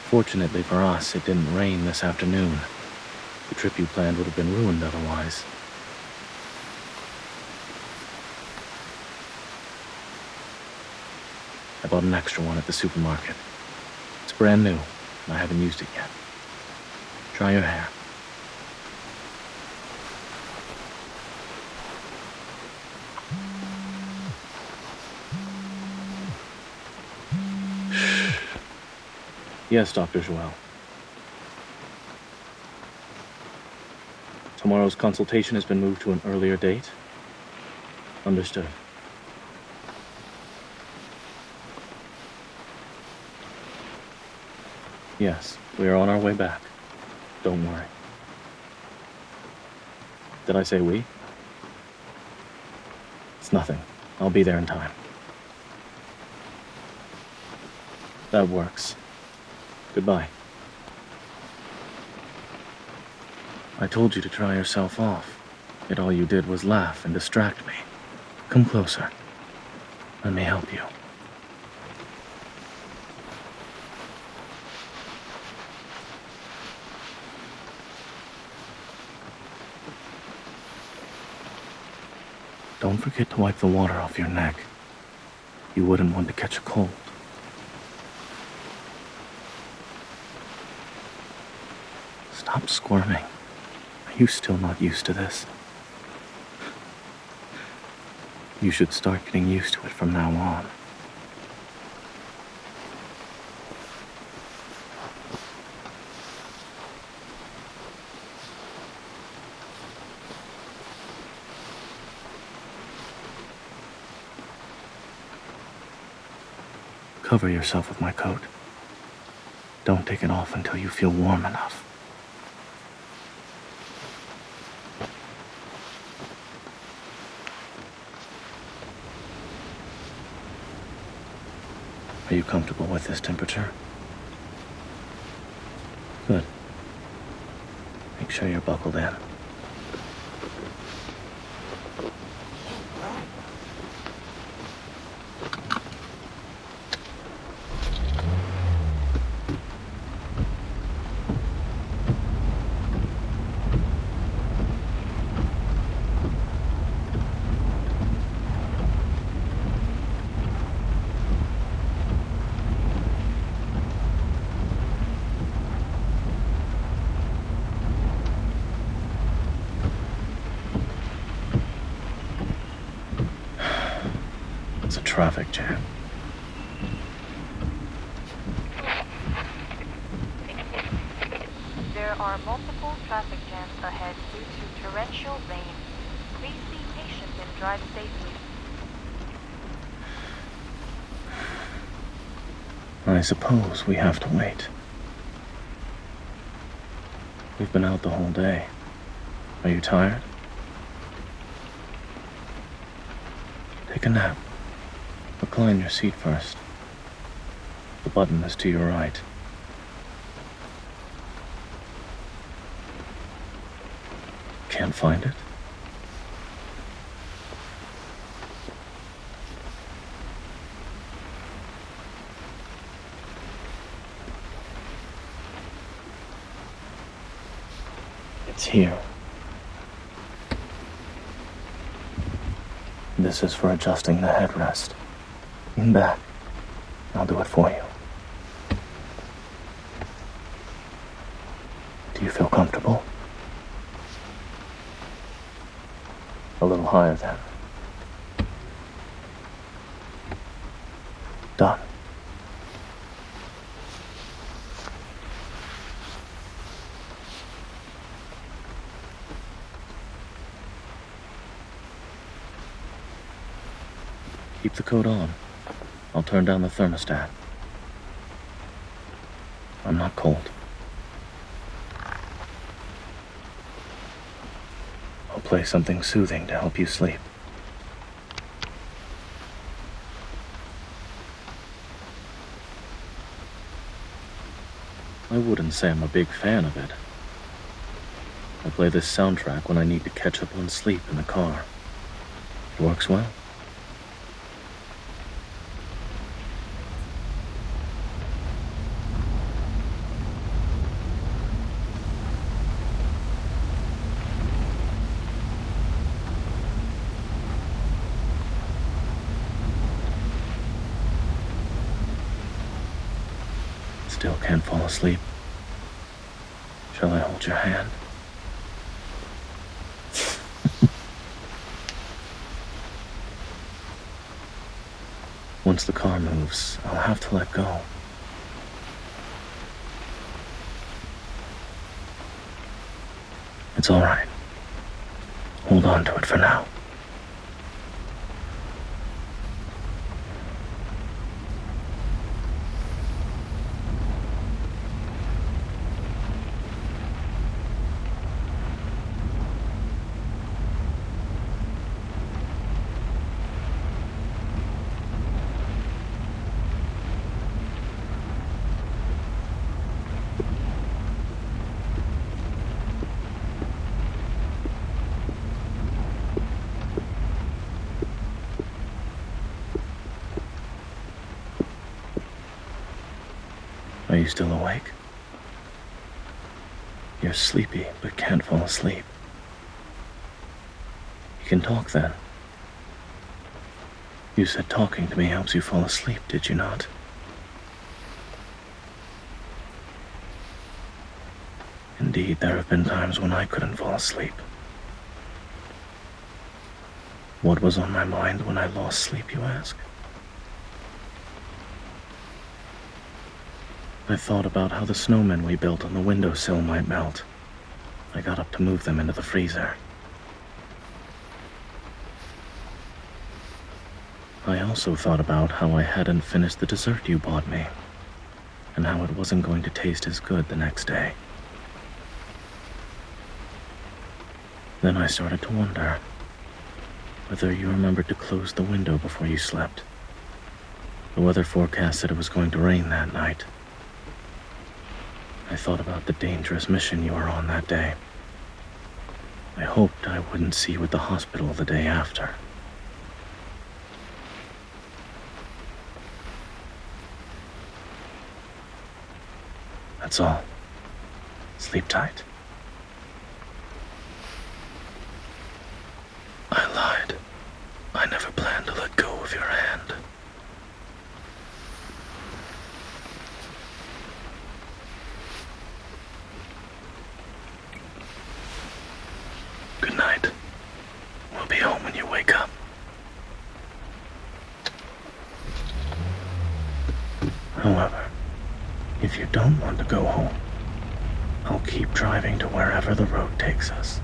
Fortunately for us, it didn't rain this afternoon. The trip you planned would have been ruined otherwise. I bought an extra one at the supermarket. It's brand new, and I haven't used it yet. Try your hair. Shh. Yes, Dr. Joel. Tomorrow's consultation has been moved to an earlier date? Understood. Yes, we are on our way back. Don't worry. Did I say we? It's nothing. I'll be there in time. That works. Goodbye. I told you to try yourself off, yet all you did was laugh and distract me. Come closer. Let me help you. Don't forget to wipe the water off your neck. You wouldn't want to catch a cold. Stop squirming. Are you still not used to this? You should start getting used to it from now on. Cover yourself with my coat. Don't take it off until you feel warm enough. Are you comfortable with this temperature? Good. Make sure you're buckled in. It's a traffic jam. There are multiple traffic jams ahead due to torrential rain. Please be patient and drive safely. I suppose we have to wait. We've been out the whole day. Are you tired? Take a nap. Recline your seat first. The button is to your right. Can't find it? It's here. This is for adjusting the headrest. Lean back. I'll do it for you. Do you feel comfortable? A little higher then. Done. Keep the coat on. I'll turn down the thermostat. I'm not cold. I'll play something soothing to help you sleep. I wouldn't say I'm a big fan of it. I play this soundtrack when I need to catch up on sleep in the car. It works well. still can't fall asleep. Shall I hold your hand? Once the car moves, I'll have to let go. It's all right. Hold on to it for now. Are you still awake? You're sleepy, but can't fall asleep. You can talk then. You said talking to me helps you fall asleep, did you not? Indeed, there have been times when I couldn't fall asleep. What was on my mind when I lost sleep, you ask? I thought about how the snowmen we built on the windowsill might melt. I got up to move them into the freezer. I also thought about how I hadn't finished the dessert you bought me, and how it wasn't going to taste as good the next day. Then I started to wonder whether you remembered to close the window before you slept. The weather forecast said it was going to rain that night. I thought about the dangerous mission you were on that day. I hoped I wouldn't see you at the hospital the day after. That's all. Sleep tight. I lied. I never planned to let go of your hand. Good night. We'll be home when you wake up. However, if you don't want to go home, I'll keep driving to wherever the road takes us.